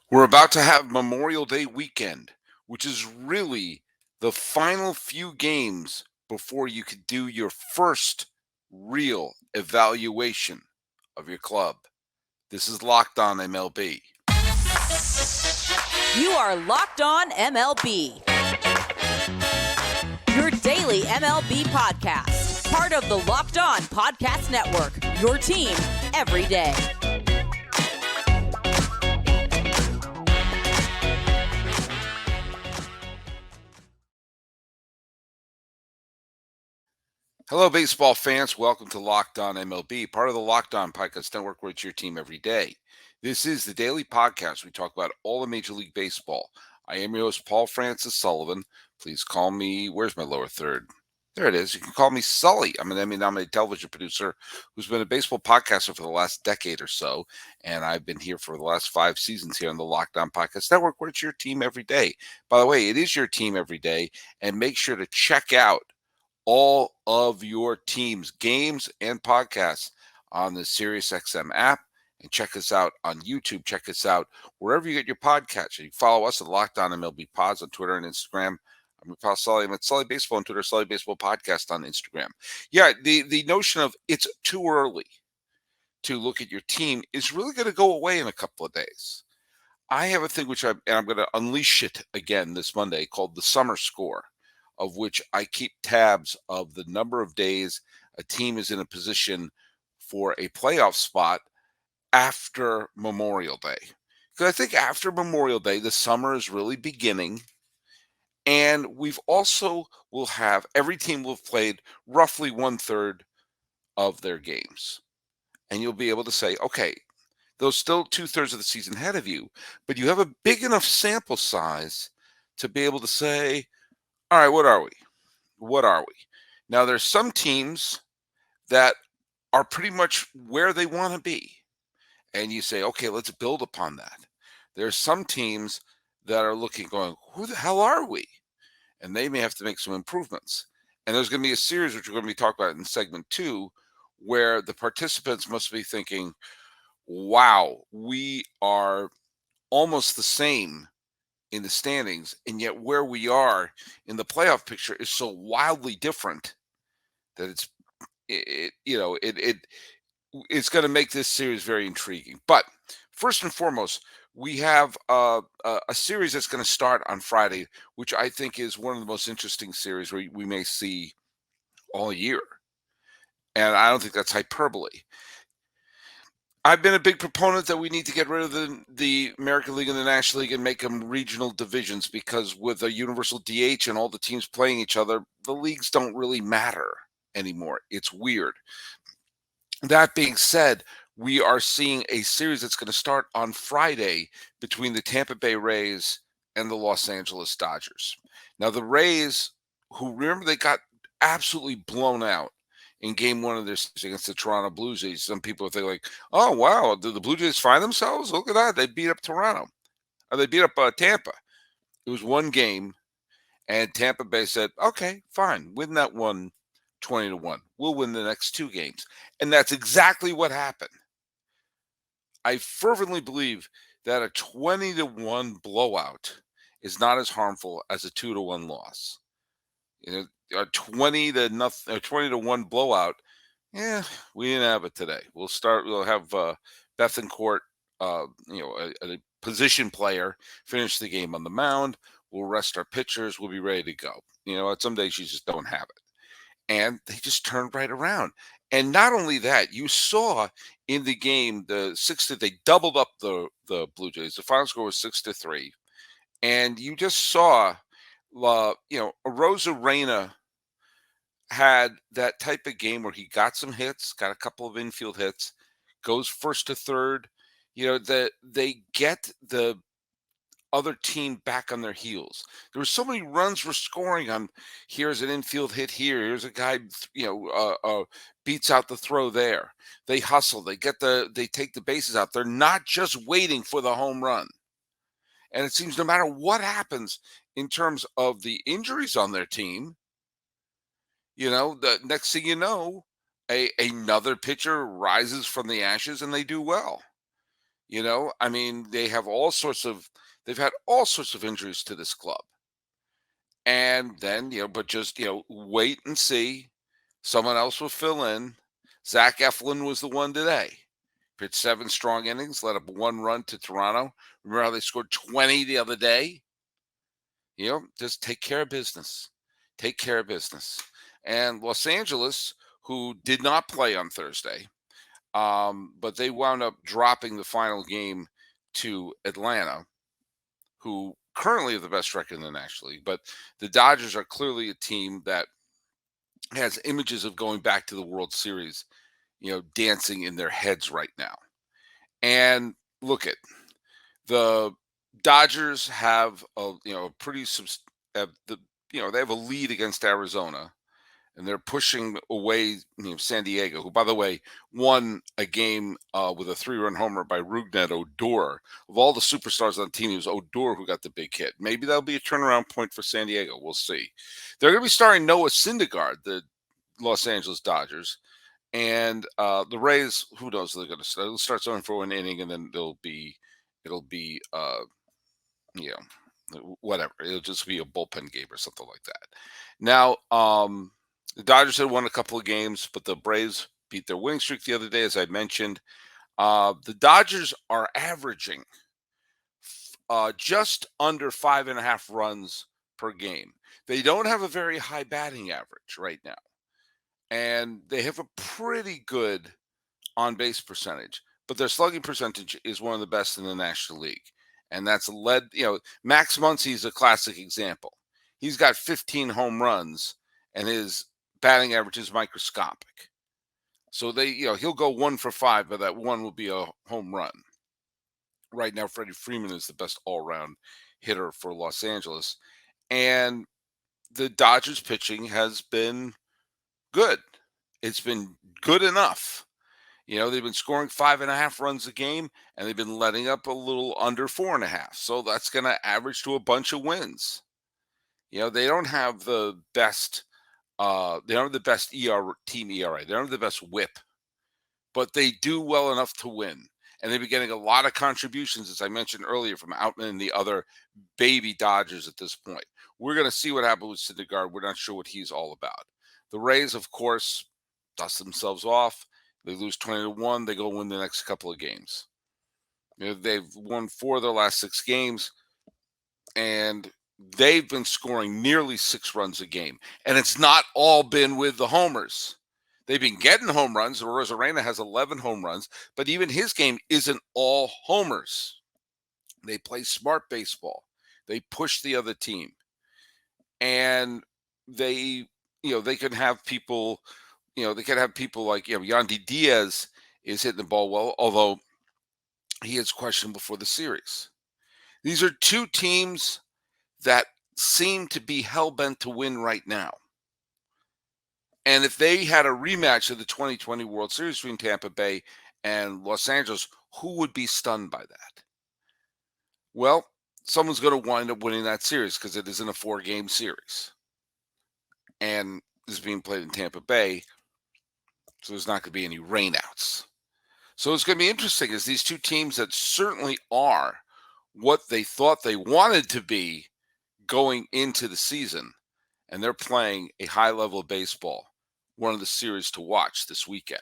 We're about to have Memorial Day weekend, which is really the final few games before you could do your first real evaluation of your club. This is Locked On MLB. You are Locked On MLB, your daily MLB podcast. Part of the Locked On Podcast Network, your team every day. Hello, baseball fans. Welcome to Locked On MLB, part of the Locked On Podcast Network, where it's your team every day. This is the daily podcast. We talk about all of Major League Baseball. I am your host, Paul Francis Sullivan. Please call me, where's my lower third? There it is. You can call me Sully. I'm an Emmy-nominated television producer who's been a baseball podcaster for the last decade or so, and I've been here for the last 5 seasons here on the Locked On Podcast Network, where it's your team every day. By the way, it is your team every day, and make sure to check out all of your team's games and podcasts on the SiriusXM app. And check us out on YouTube. Check us out wherever you get your podcasts. You can follow us at Locked On MLB Pods on Twitter and Instagram. I'm your pal Sully. I'm at Sully Baseball on Twitter, Sully Baseball Podcast on Instagram. Yeah, the notion of it's too early to look at your team is really going to go away in a couple of days. I have a thing and I'm going to unleash it again this Monday called the Summer Score, of which I keep tabs of the number of days a team is in a position for a playoff spot after Memorial Day. Because I think after Memorial Day, the summer is really beginning. And we've also will have every team will have played roughly 1/3 of their games. And you'll be able to say, okay, there's still 2/3 of the season ahead of you, but you have a big enough sample size to be able to say, all right, what are we? What are we? Now, there's some teams that are pretty much where they want to be. And you say, okay, let's build upon that. There's some teams that are looking, going, who the hell are we? And they may have to make some improvements. And there's going to be a series, which we're going to be talking about in segment 2, where the participants must be thinking, wow, we are almost the same in the standings, and yet where we are in the playoff picture is so wildly different that it's going to make this series very intriguing. But first and foremost, we have a series that's going to start on Friday, which I think is one of the most interesting series we may see all year. And I don't think that's hyperbole. I've been a big proponent that we need to get rid of the American League and the National League and make them regional divisions, because with a universal DH and all the teams playing each other, the leagues don't really matter anymore. It's weird. That being said, we are seeing a series that's going to start on Friday between the Tampa Bay Rays and the Los Angeles Dodgers. Now, the Rays, who remember they got absolutely blown out in game 1 of their series against the Toronto Blue Jays. Some people think like, oh, wow, did the Blue Jays find themselves? Look at that. They beat up Toronto. Or they beat up Tampa. It was one game, and Tampa Bay said, okay, fine, win that one 20-1. We'll win the next 2 games. And that's exactly what happened. I fervently believe that a 20-1 blowout is not as harmful as a 2-1 loss. A 20-1 blowout. Yeah, we didn't have it today. We'll have Bethencourt, a position player, finish the game on the mound. We'll rest our pitchers. We'll be ready to go. Some days you just don't have it. And they just turned right around. And not only that, you saw in the game they doubled up the Blue Jays. The final score was 6-3. And you just saw Rosarena had that type of game where he got some hits, got a couple of infield hits, goes first to third. They get the other team back on their heels. There were so many runs we're scoring on. Here's an infield hit here. Here's a guy, beats out the throw there. They hustle. They take the bases out. They're not just waiting for the home run. And it seems no matter what happens in terms of the injuries on their team, the next thing you know, another pitcher rises from the ashes and they do well. I mean, they've had all sorts of injuries to this club. And then, but just, wait and see. Someone else will fill in. Zach Eflin was the one today. Pitched 7 strong innings, let up 1 run to Toronto. Remember how they scored 20 the other day? Just take care of business. Take care of business. And Los Angeles, who did not play on Thursday, but they wound up dropping the final game to Atlanta, who currently have the best record in the National League. But the Dodgers are clearly a team that has images of going back to the World Series, dancing in their heads right now. And look at the Dodgers have a pretty have the they have a lead against Arizona, and they're pushing away San Diego, who, by the way, won a game with a 3-run homer by Rougned Odor. Of all the superstars on the team, it was Odor who got the big hit. Maybe that'll be a turnaround point for San Diego. We'll see. They're going to be starting Noah Syndergaard, the Los Angeles Dodgers, and the Rays. Who knows? They're going to start. They'll start starting for 1 inning, and then it'll be you whatever. It'll just be a bullpen game or something like that. Now, the Dodgers had won a couple of games, but the Braves beat their winning streak the other day, as I mentioned. The Dodgers are averaging just under 5.5 runs per game. They don't have a very high batting average right now, and they have a pretty good on base percentage, but their slugging percentage is one of the best in the National League. And that's led, Max Muncy is a classic example. He's got 15 home runs, and his batting average is microscopic. So he'll go 1 for 5, but that one will be a home run. Right now, Freddie Freeman is the best all-around hitter for Los Angeles. And the Dodgers pitching has been good. It's been good enough. They've been scoring 5.5 runs a game, and they've been letting up a little under 4.5. So that's going to average to a bunch of wins. They don't have the best. They don't have the best team ERA. They don't have the best WHIP, but they do well enough to win. And they've been getting a lot of contributions, as I mentioned earlier, from Outman and the other baby Dodgers at this point. We're going to see what happens with Syndergaard. We're not sure what he's all about. The Rays, of course, dust themselves off. They lose 20-1. They go win the next couple of games. They've won 4 of their last 6 games, and they've been scoring nearly 6 runs a game. And it's not all been with the homers. They've been getting home runs. Rosarena has 11 home runs, but even his game isn't all homers. They play smart baseball. They push the other team. And they can have people they could have people like, Yandy Diaz is hitting the ball well, although he is questioned before the series. These are 2 teams that seem to be hell-bent to win right now. And if they had a rematch of the 2020 World Series between Tampa Bay and Los Angeles, who would be stunned by that? Well, someone's going to wind up winning that series because it isn't a 4-game series. And is being played in Tampa Bay, so there's not going to be any rainouts. So it's going to be interesting as these 2 teams that certainly are what they thought they wanted to be going into the season, and they're playing a high level of baseball. One of the series to watch this weekend.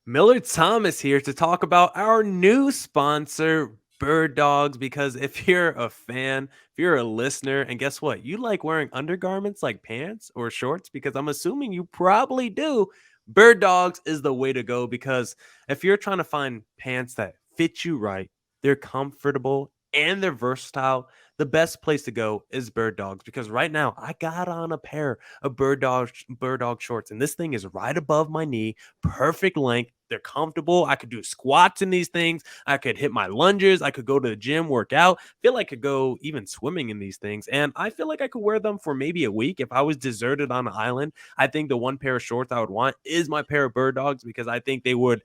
Millard Thomas here to talk about our new sponsor, Birddogs, because if you're a fan, if you're a listener, and guess what? You like wearing undergarments like pants or shorts, because I'm assuming you probably do. Birddogs is the way to go, because if you're trying to find pants that fit you right, they're comfortable and they're versatile, the best place to go is Birddogs, because right now I got on a pair of Birddog shorts, and this thing is right above my knee, perfect length. They're comfortable. I could do squats in these things. I could hit my lunges. I could go to the gym, work out. Feel like I could go even swimming in these things. And I feel like I could wear them for maybe a week. If I was deserted on an island, I think the one pair of shorts I would want is my pair of Birddogs, because I think they would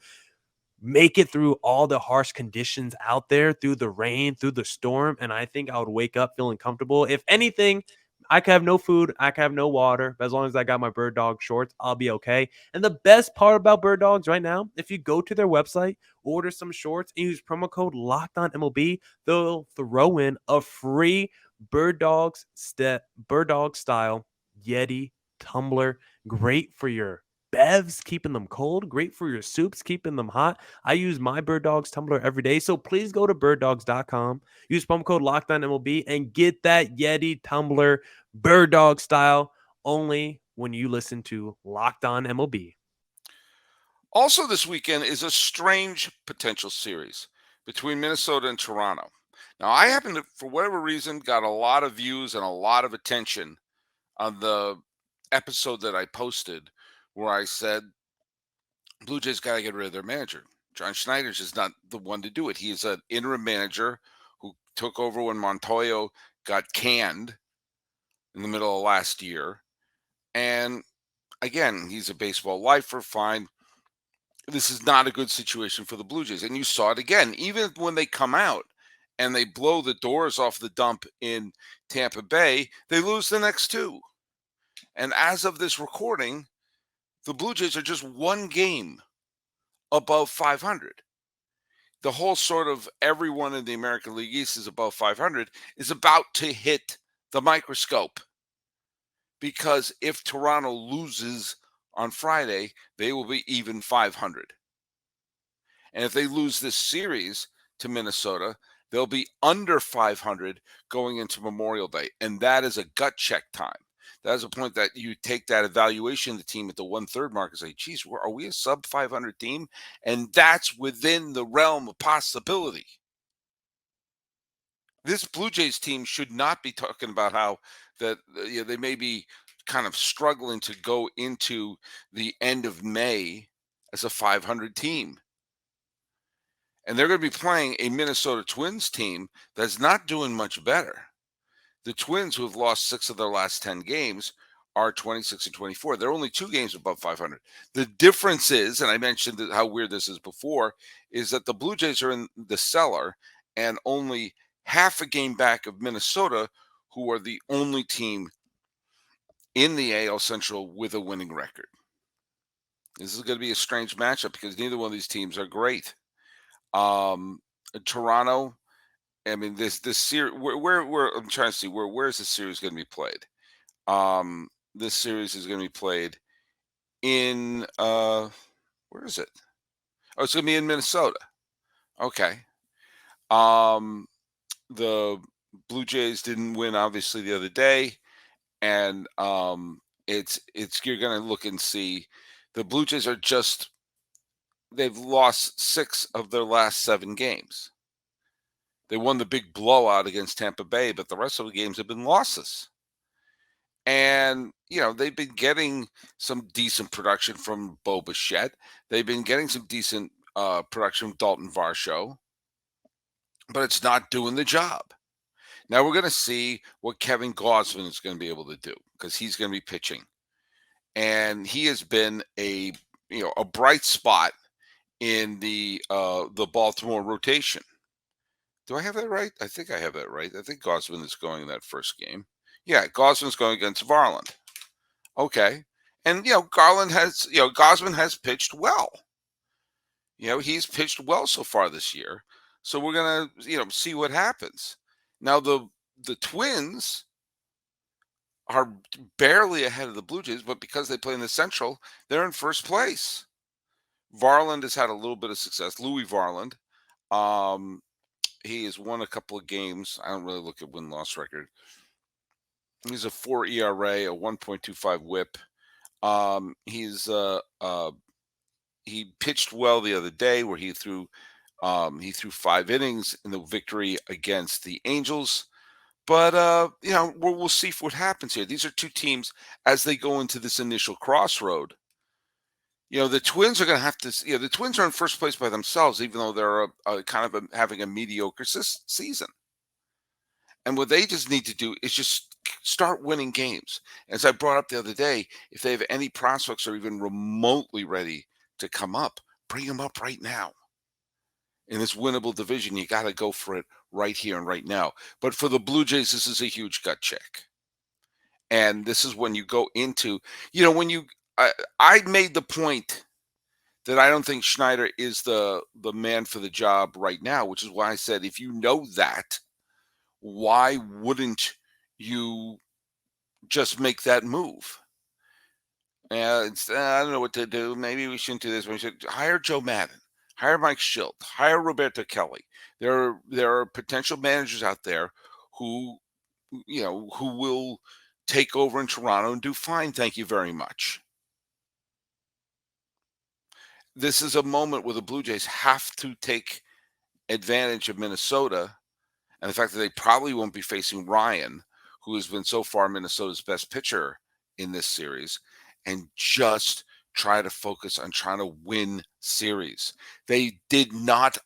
make it through all the harsh conditions out there, through the rain, through the storm. And I think I would wake up feeling comfortable. If anything, I can have no food, I can have no water, but as long as I got my Bird Dog shorts, I'll be okay. And the best part about Bird Dogs right now, if you go to their website, order some shorts, and use promo code LOCKEDONMLB, they'll throw in a free Bird Dog style Yeti tumbler. Great for your bevs, keeping them cold. Great for your soups, keeping them hot. I use my Bird Dogs tumbler every day. So please go to birddogs.com, use promo code LOCKEDONMLB, and get that Yeti tumbler Bird Dog style only when you listen to Locked On MLB. Also, this weekend is a strange potential series between Minnesota and Toronto. Now, I happen to, for whatever reason, got a lot of views and a lot of attention on the episode that I posted where I said Blue Jays got to get rid of their manager. John Schneider's is not the one to do it. He is an interim manager who took over when Montoyo got canned in the middle of last year. And again, he's a baseball lifer, fine. This is not a good situation for the Blue Jays. And you saw it again, even when they come out and they blow the doors off the dump in Tampa Bay, they lose the next two. And as of this recording, the Blue Jays are just one game above 500. The whole sort of everyone in the American League East is above 500 is about to hit the microscope. Because if Toronto loses on Friday, they will be even 500. And if they lose this series to Minnesota, they'll be under 500 going into Memorial Day. And that is a gut check time. That is a point that you take that evaluation of the team at the 1/3 mark and say, geez, are we a sub 500 team? And that's within the realm of possibility. This Blue Jays team should not be talking about how that they may be kind of struggling to go into the end of May as a 500 team. And they're going to be playing a Minnesota Twins team that's not doing much better. The Twins, who have lost 6 of their last 10 games, are 26 and 24. They're only 2 games above 500. The difference is, and I mentioned how weird this is before, is that the Blue Jays are in the cellar and only half a game back of Minnesota, who are the only team in the AL Central with a winning record. This is going to be a strange matchup because neither one of these teams are great. Toronto, I mean, this series, where I'm trying to see where is this series going to be played? This series is going to be played in where is it? Oh, it's going to be in Minnesota. Okay. The Blue Jays didn't win obviously the other day, and it's you're going to look and see the Blue Jays are they've lost 6 of their last 7 games. They won the big blowout against Tampa Bay, but the rest of the games have been losses. And, they've been getting some decent production from Bo Bichette. They've been getting some decent production from Dalton Varsho, but it's not doing the job. Now we're going to see what Kevin Gausman is going to be able to do because he's going to be pitching. And he has been a bright spot in the Baltimore rotation. Do I have that right? I think I have that right. I think Gausman is going in that first game. Yeah, Gausman's going against Varland. Okay. And Gausman has pitched well. He's pitched well so far this year. So we're going to, see what happens. Now the Twins are barely ahead of the Blue Jays, but because they play in the Central, they're in first place. Varland has had a little bit of success. Louis Varland. He has won a couple of games. I don't really look at win-loss record. He's a 4 ERA, a 1.25 WHIP. He pitched well the other day, where he threw 5 innings in the victory against the Angels. But we'll see what happens here. These are two teams as they go into this initial crossroad. The Twins are going to have to. The Twins are in first place by themselves, even though they're having a mediocre season. And what they just need to do is just start winning games. As I brought up the other day, if they have any prospects or even remotely ready to come up, bring them up right now. In this winnable division, you got to go for it right here and right now. But for the Blue Jays, this is a huge gut check. And this is when you go into, when I made the point that I don't think Schneider is the man for the job right now, which is why I said, if you know that, why wouldn't you just make that move? I don't know what to do. Maybe we shouldn't do this. We should hire Joe Madden, hire Mike Schilt, hire Roberto Kelly. There are potential managers out there who who will take over in Toronto and do fine. Thank you very much. This is a moment where the Blue Jays have to take advantage of Minnesota and the fact that they probably won't be facing Ryan, who has been so far Minnesota's best pitcher in this series, and just try to focus on trying to win series. They did not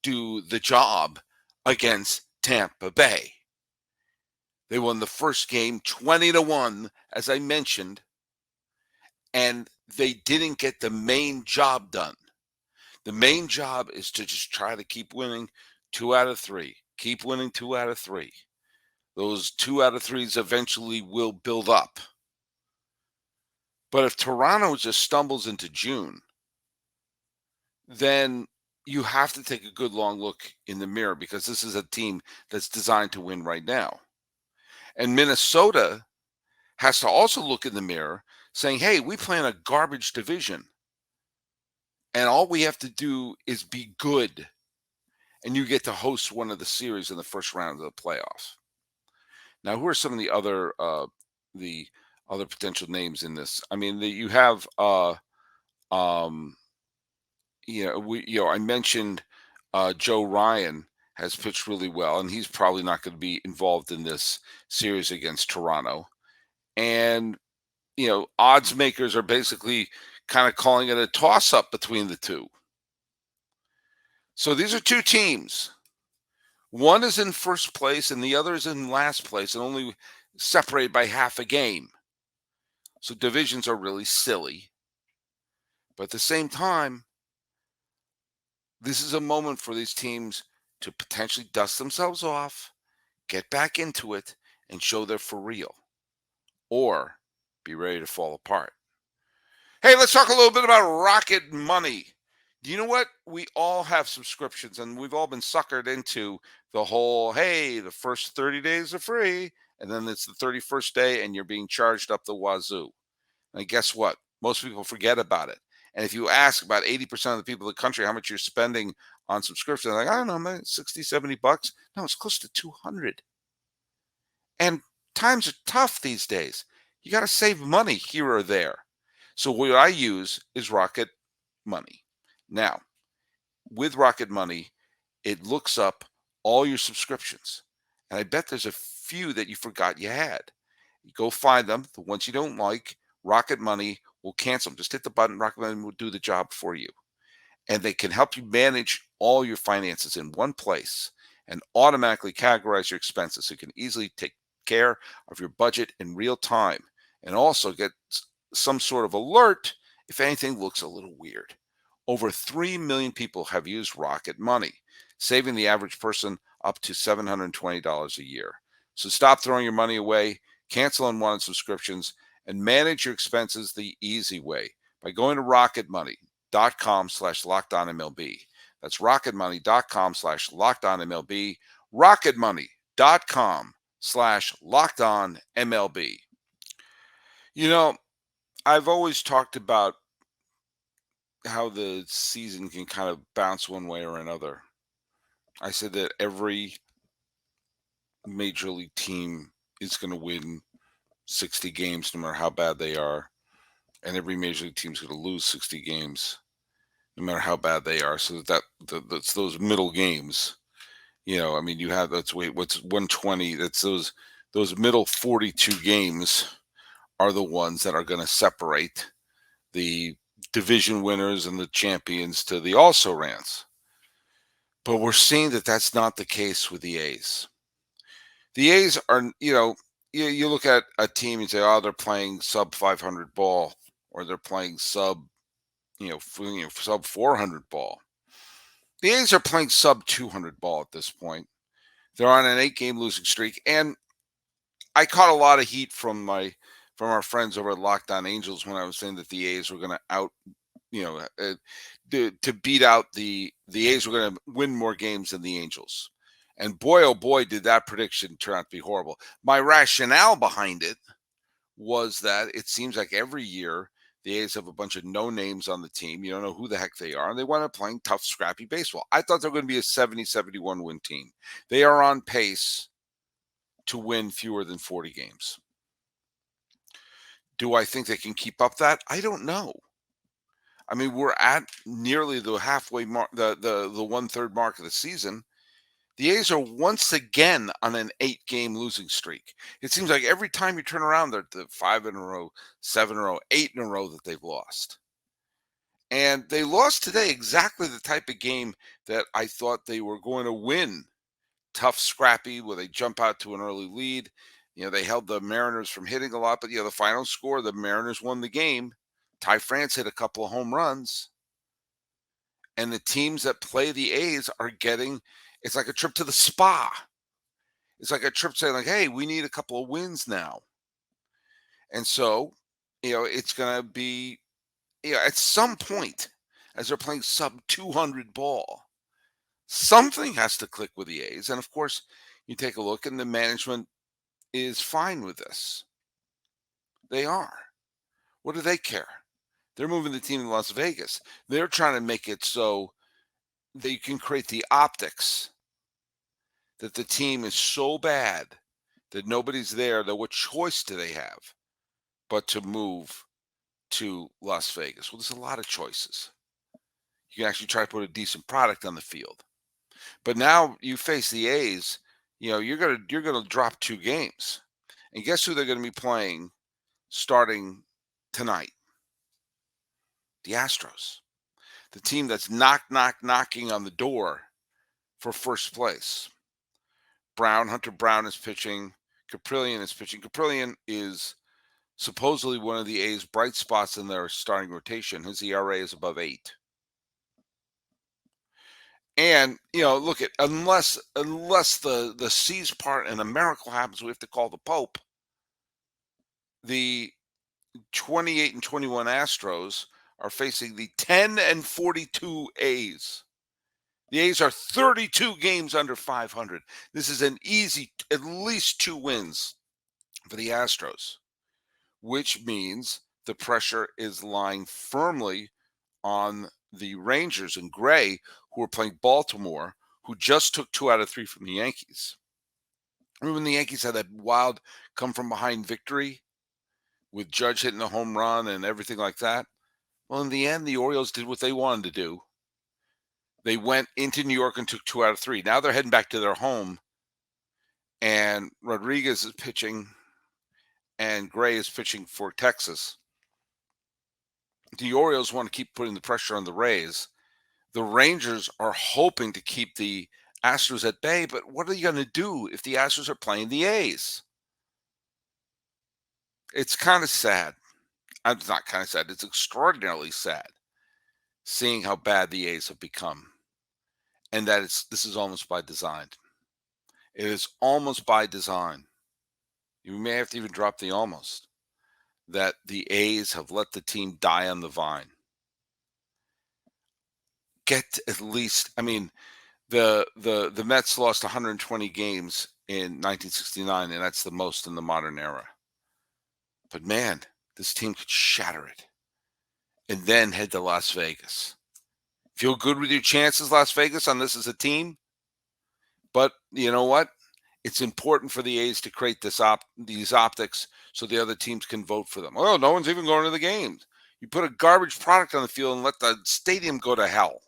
do the job against Tampa Bay. They won the first game 20-1, as I mentioned, and they didn't get the main job done. The main job is to just try to keep winning 2 out of 3. Keep winning 2 out of 3. Those 2 out of 3s eventually will build up. But if Toronto just stumbles into June, then you have to take a good long look in the mirror, because this is a team that's designed to win right now. And Minnesota has to also look in the mirror saying, hey, we play in a garbage division. And all we have to do is be good. And you get to host one of the series in the first round of the playoffs. Now, who are some of the other potential names in this? I mean, you have I mentioned Joe Ryan has pitched really well, and he's probably not going to be involved in this series against Toronto. And odds makers are basically kind of calling it a toss-up between the two. So these are two teams. One is in first place and the other is in last place, and only separated by half a game. So divisions are really silly. But at the same time, this is a moment for these teams to potentially dust themselves off, get back into it, and show they're for real. Or be ready to fall apart. Hey, let's talk a little bit about Rocket Money. Do you know what? We all have subscriptions, and we've all been suckered into the whole, hey, the first 30 days are free, and then it's the 31st day, and you're being charged up the wazoo. And guess what? Most people forget about it. And if you ask about 80% of the people in the country how much you're spending on subscription, they're like, I don't know, man, 60, 70 bucks. No, it's close to 200. And times are tough these days. You got to save money here or there. So what I use is Rocket Money. Now, with Rocket Money, it looks up all your subscriptions. And I bet there's a few that you forgot you had. You go find them. The ones you don't like, Rocket Money will cancel them. Just hit the button. Rocket Money will do the job for you. And they can help you manage all your finances in one place and automatically categorize your expenses so you can easily take care of your budget in real time, and also get some sort of alert if anything looks a little weird. Over 3 million people have used Rocket Money, saving the average person up to $720 a year. So stop throwing your money away, cancel unwanted subscriptions, and manage your expenses the easy way by going to rocketmoney.com/lockedonmlb. That's rocketmoney.com/lockedonmlb. rocketmoney.com/lockedonmlb. I've always talked about how the season can kind of bounce one way or another. I said that every major league team is going to win 60 games no matter how bad they are, and every major league team is going to lose 60 games no matter how bad they are. So that's those middle games. I mean, you have what's 120? That's those middle 42 games are the ones that are going to separate the division winners and the champions to the also-rans. But we're seeing that that's not the case with the A's. The A's are, you look at a team and say, oh, they're playing sub 500 ball, or they're playing sub 400 ball. The A's are playing sub 200 ball at this point. They're on an 8-game losing streak. And I caught a lot of heat from my from our friends over at Locked On Angels when I was saying that the A's were going to to beat out the A's were going to win more games than the Angels. And boy, oh boy, did that prediction turn out to be horrible. My rationale behind it was that it seems like every year the A's have a bunch of no names on the team. You don't know who the heck they are. And they wind up playing tough, scrappy baseball. I thought they were going to be a 70-71 win team. They are on pace to win fewer than 40 games. Do I think they can keep up that? I don't know. I mean, we're at nearly the halfway mark, the 1/3 mark of the season. The A's are once again on an 8-game losing streak. It seems like every time you turn around, they're the 5 in a row, 7 in a row, 8 in a row that they've lost. And they lost today exactly the type of game that I thought they were going to win. Tough, scrappy, where they jump out to an early lead. They held the Mariners from hitting a lot, but the final score, the Mariners won the game. Ty France hit a couple of home runs. And the teams that play the A's are getting, it's like a trip to the spa. It's like a trip saying, like, hey, we need a couple of wins now. And so, it's going to be, at some point, as they're playing sub 200 ball, something has to click with the A's. And of course, you take a look and the management is fine with this. They are. What do they care? They're moving the team to Las Vegas. They're trying to make it so they can create the optics that the team is so bad that nobody's there, that what choice do they have but to move to Las Vegas? Well, there's a lot of choices. You can actually try to put a decent product on the field. But now you face the A's, you're gonna drop 2 games. And guess who they're going to be playing starting tonight? The Astros. The team that's knocking on the door for first place. Hunter Brown is pitching. Caprillion is pitching. Caprillion is supposedly one of the A's bright spots in their starting rotation. His ERA is above 8. And, look at, unless the seas part and a miracle happens, we have to call the Pope. The 28-21 Astros are facing the 10-42 A's. The A's are 32 games under 500. This is an easy, at least 2 wins for the Astros, which means the pressure is lying firmly on the Rangers and Gray, who are playing Baltimore, who just took 2 out of 3 from the Yankees. Remember when the Yankees had that wild come-from-behind victory with Judge hitting a home run and everything like that? Well, in the end, the Orioles did what they wanted to do. They went into New York and took 2 out of 3. Now they're heading back to their home, and Rodriguez is pitching, and Gray is pitching for Texas. The Orioles want to keep putting the pressure on the Rays. The Rangers are hoping to keep the Astros at bay, but what are you going to do if the Astros are playing the A's? It's kind of sad. It's not kind of sad. It's extraordinarily sad seeing how bad the A's have become. And that this is almost by design. It is almost by design. You may have to even drop the almost. That the A's have let the team die on the vine. Get at least, the Mets lost 120 games in 1969, and that's the most in the modern era. But man, this team could shatter it and then head to Las Vegas. Feel good with your chances, Las Vegas, on this as a team. But you know what? It's important for the A's to create these optics so the other teams can vote for them. Oh, no one's even going to the games. You put a garbage product on the field and let the stadium go to hell.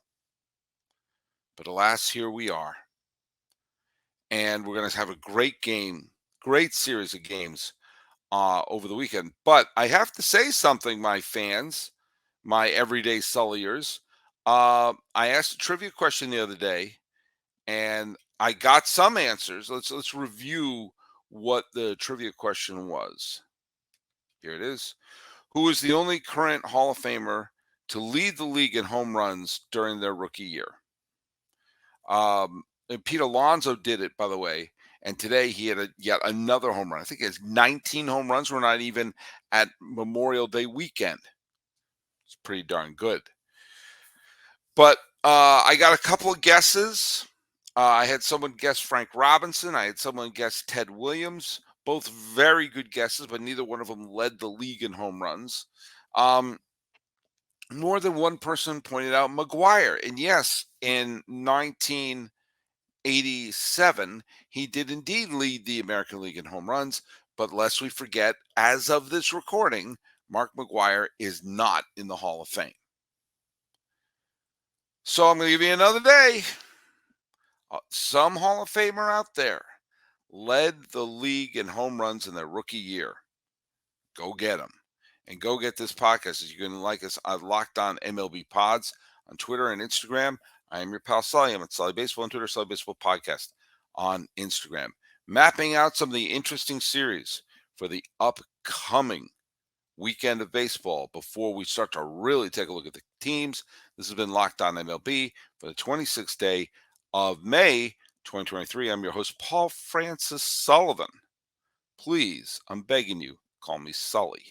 But alas, here we are. And we're going to have a great series of games over the weekend. But I have to say something, my fans, my everyday Sulliers. I asked a trivia question the other day, and I got some answers. Let's review what the trivia question was. Here it is. Who is the only current Hall of Famer to lead the league in home runs during their rookie year? And Pete Alonso did it, by the way, And today he had yet another home run. I think he has 19 home runs. We're not even at Memorial Day weekend. It's pretty darn good. But I got a couple of guesses. I had someone guess Frank Robinson. I had someone guess Ted Williams. Both very good guesses, but neither one of them led the league in home runs. More than one person pointed out McGwire. And yes, in 1987, he did indeed lead the American League in home runs. But lest we forget, as of this recording, Mark McGwire is not in the Hall of Fame. So I'm going to give you another day. Some Hall of Famer out there led the league in home runs in their rookie year. Go get them. And go get this podcast. As you can like us on Locked On MLB Pods on Twitter and Instagram. I am your pal Sully. I'm at Sully Baseball on Twitter, Sully Baseball Podcast on Instagram. Mapping out some of the interesting series for the upcoming weekend of baseball before we start to really take a look at the teams. This has been Locked On MLB for the 26th day of May 2023. I'm your host, Paul Francis Sullivan. Please, I'm begging you, call me Sully.